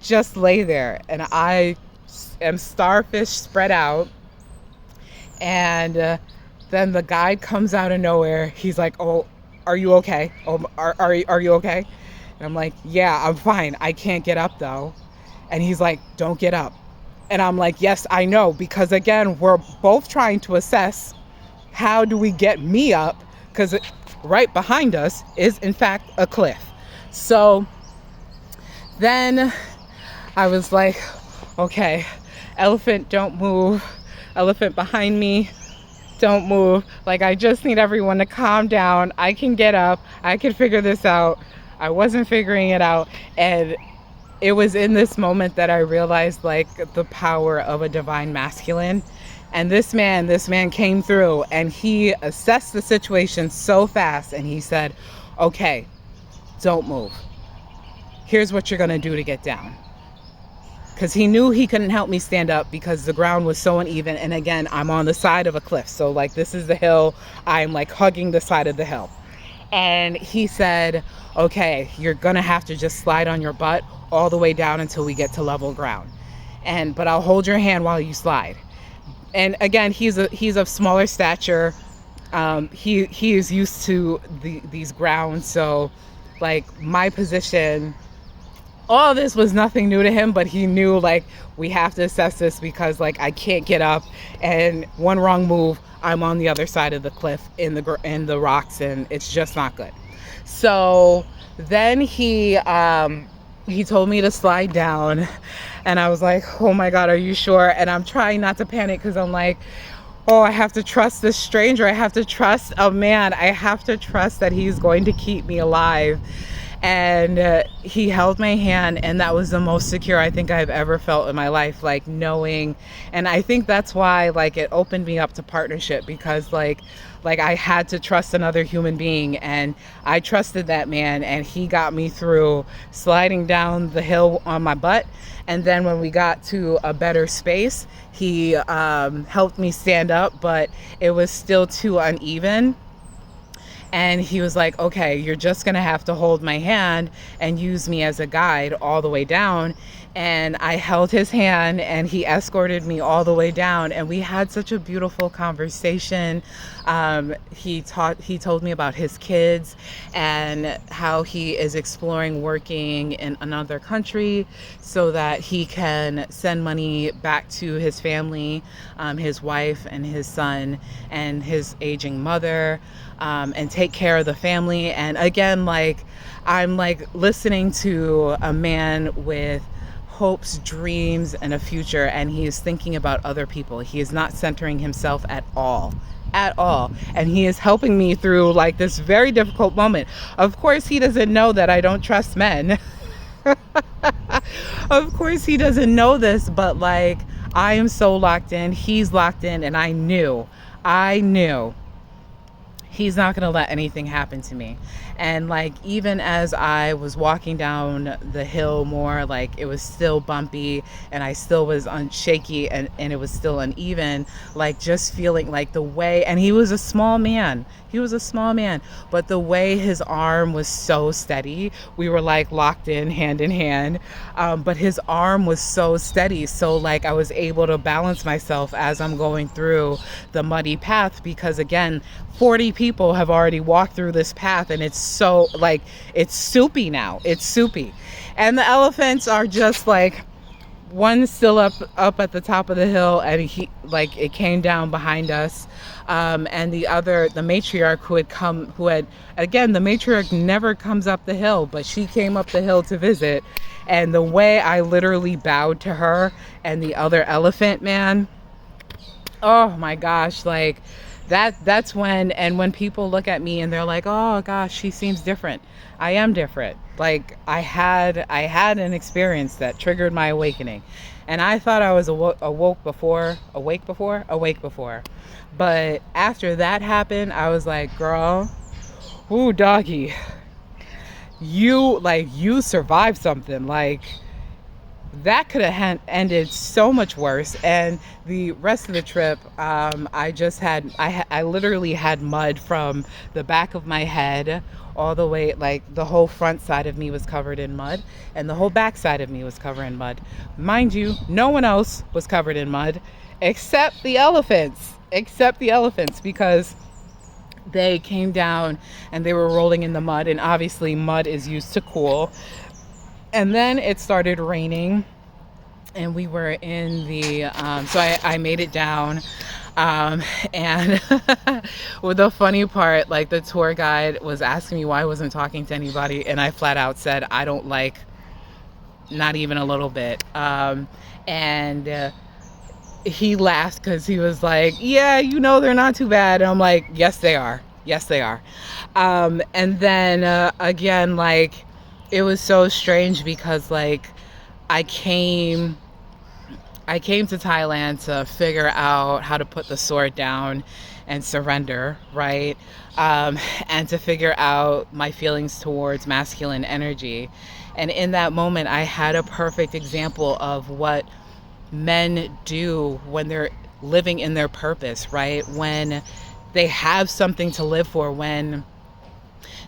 just lay there, and I am starfish spread out. And then the guide comes out of nowhere. He's like, "Oh, are you okay? Oh, are you okay?" And I'm like, "Yeah, I'm fine. I can't get up though." And he's like, "Don't get up." And I'm like, "Yes, I know, because again, we're both trying to assess how do we get me up, because right behind us is in fact a cliff." So then I was like, "Okay, elephant, don't move. Elephant behind me, don't move. Like, I just need everyone to calm down. I can get up. I can figure this out." I wasn't figuring it out. And it was in this moment that I realized like the power of a divine masculine. And this man came through, and he assessed the situation so fast, and he said, "Okay, don't move. Here's what you're going to do to get down." Because he knew he couldn't help me stand up because the ground was so uneven. And again, I'm on the side of a cliff. So like, this is the hill. I'm like hugging the side of the hill. And he said, "Okay, you're going to have to just slide on your butt all the way down until we get to level ground. But I'll hold your hand while you slide." And again, he's of smaller stature. He is used to these grounds. So like, my position, all this was nothing new to him, but he knew like, we have to assess this, because like, I can't get up, and one wrong move, I'm on the other side of the cliff in the rocks, and it's just not good. So then he told me to slide down, and I was like, "Oh my God, are you sure?" And I'm trying not to panic, because I'm like, "Oh, I have to trust this stranger. I have to trust a man. I have to trust that he's going to keep me alive." And he held my hand, and that was the most secure I think I've ever felt in my life, like knowing. And I think that's why like it opened me up to partnership, because like I had to trust another human being, and I trusted that man, and he got me through sliding down the hill on my butt. And then when we got to a better space, he helped me stand up, but it was still too uneven. And he was like, "Okay, you're just going to have to hold my hand and use me as a guide all the way down." And I held his hand, and he escorted me all the way down. And we had such a beautiful conversation. He told me about his kids and how he is exploring working in another country so that he can send money back to his family, his wife and his son and his aging mother, and take care of the family. And again, like, I'm like listening to a man with hopes, dreams, and a future, and he is thinking about other people. He is not centering himself at all. And he is helping me through like this very difficult moment. Of course, he doesn't know that I don't trust men. Of course, he doesn't know this, but like, I am so locked in. He's locked in, and I knew he's not going to let anything happen to me. And like, even as I was walking down the hill more, like, it was still bumpy, and I still was shaky, and it was still uneven, like just feeling like the way, and he was a small man, but the way his arm was so steady, we were like locked in hand, but his arm was so steady. So like, I was able to balance myself as I'm going through the muddy path, because again, 40 people have already walked through this path, and it's so like, it's soupy now. It's soupy. And the elephants are just like, one still up at the top of the hill, and he like, it came down behind us. And the matriarch the matriarch never comes up the hill, but she came up the hill to visit. And the way I literally bowed to her and the other elephant man, oh my gosh, like, that's when people look at me and they're like, "Oh gosh, she seems different." I am different. Like, I had an experience that triggered my awakening, and I thought I was awake before. But after that happened, I was like, "Girl, ooh, doggy, you survived something. Like, that could have ended so much worse." And the rest of the trip, I literally had mud from the back of my head all the way, like the whole front side of me was covered in mud and the whole back side of me was covered in mud. Mind you, no one else was covered in mud except the elephants, because they came down and they were rolling in the mud, and obviously mud is used to cool. And then it started raining and we were in the so I made it down, and with the funny part, like the tour guide was asking me why I wasn't talking to anybody, and I flat out said I don't like, not even a little bit. And he laughed because he was like, yeah, they're not too bad. And I'm like, yes they are, and then again, like, it was so strange because like I came to Thailand to figure out how to put the sword down and surrender, right? And to figure out my feelings towards masculine energy. And in that moment, I had a perfect example of what men do when they're living in their purpose, right? When they have something to live for, when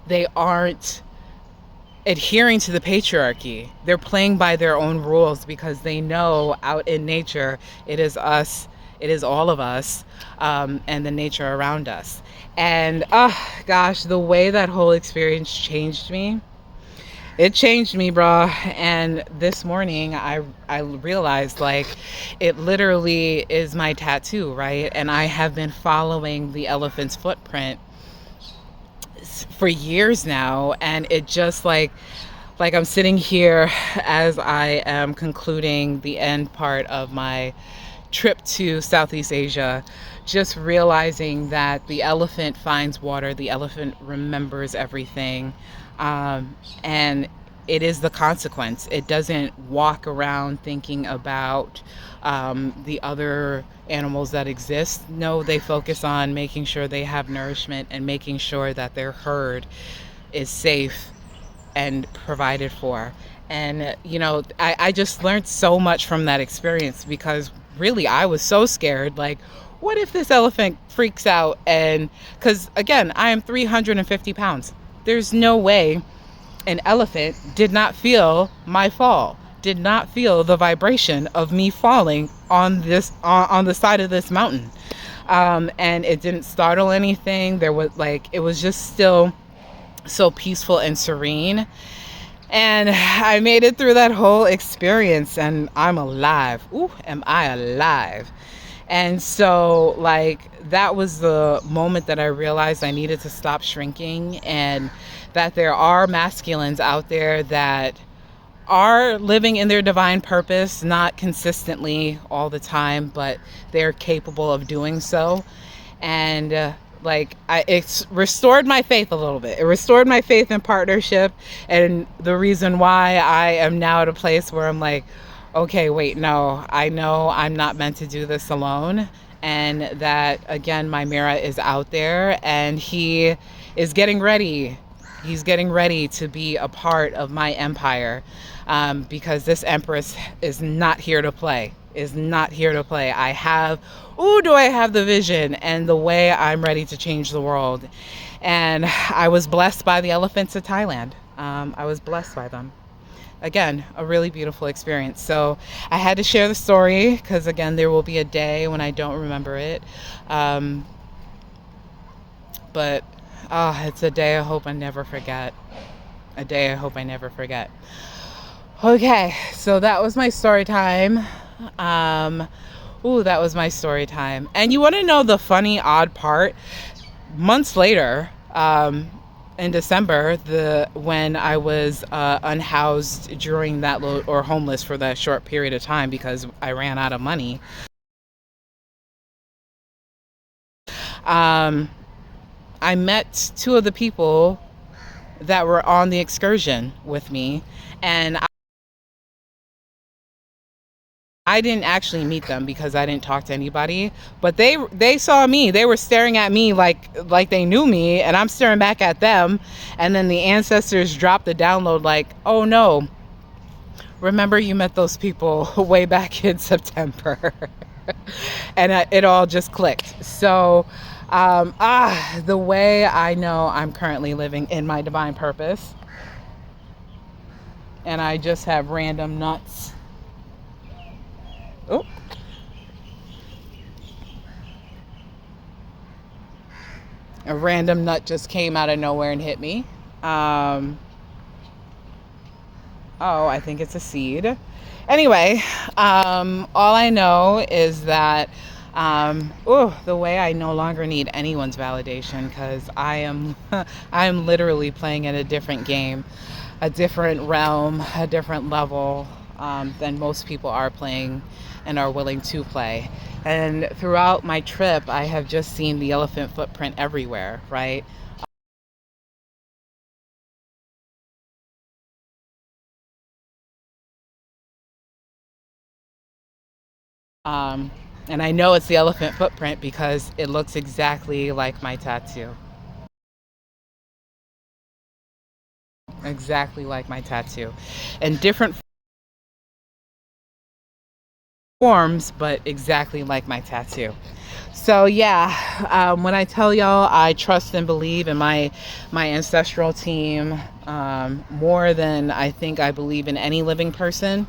they aren't adhering to the patriarchy. They're playing by their own rules because they know out in nature it is us, it is all of us, and the nature around us. And gosh, the way that whole experience changed me, it changed me, bro. And this morning I realized, like, it literally is my tattoo, right? And I have been following the elephant's footprint for years now, and it just like I'm sitting here as I am concluding the end part of my trip to Southeast Asia, just realizing that the elephant finds water, the elephant remembers everything, and it is the consequence. It doesn't walk around thinking about the other animals that exist. No, they focus on making sure they have nourishment and making sure that their herd is safe and provided for. And I just learned so much from that experience, because really I was so scared, like, what if this elephant freaks out? And because again, I am 350 pounds. There's no way an elephant did not feel my fall, did not feel the vibration of me falling on this on the side of this mountain, and it didn't startle anything. There was it was just still so peaceful and serene. And I made it through that whole experience, and I'm alive. Ooh, am I alive? And so, that was the moment that I realized I needed to stop shrinking, and that there are masculines out there that are living in their divine purpose, not consistently all the time, but they're capable of doing so. And it's restored my faith a little bit. It restored my faith in partnership, and the reason why I am now at a place where I'm like, okay, wait, no, I know I'm not meant to do this alone, and that again, my Mira is out there, and he is getting ready. He's getting ready to be a part of my empire, because this Empress is not here to play. I have the vision and the way I'm ready to change the world. And I was blessed by the elephants of Thailand. I was blessed by them. Again, a really beautiful experience. So I had to share the story because, again, there will be a day when I don't remember it. But it's a day I hope I never forget. Okay, so that was my story time. That was my story time. And you want to know the funny, odd part? Months later, in December, when I was unhoused during that or homeless for that short period of time because I ran out of money, I met two of the people that were on the excursion with me, and I didn't actually meet them because I didn't talk to anybody, but they saw me. They were staring at me like they knew me, and I'm staring back at them. And then the ancestors dropped the download like, oh no, remember you met those people way back in September. And it all just clicked. So The way I know I'm currently living in my divine purpose, and I just have random nuts. Oh, a random nut just came out of nowhere and hit me. Um, oh, I think it's a seed. Anyway, all I know is that the way I no longer need anyone's validation because I am I am literally playing in a different game, a different realm, a different level than most people are playing and are willing to play. And throughout my trip, I have just seen the elephant footprint everywhere, right? Um, and I know it's the elephant footprint because it looks exactly like my tattoo. Exactly like my tattoo. In different forms, but exactly like my tattoo. So yeah, when I tell y'all I trust and believe in my ancestral team more than I think I believe in any living person,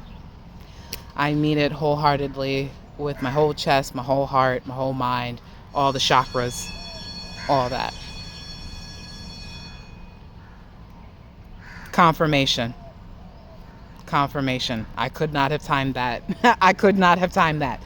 I mean it wholeheartedly with my whole chest, my whole heart, my whole mind, all the chakras, all that. Confirmation. Confirmation. I could not have timed that. I could not have timed that.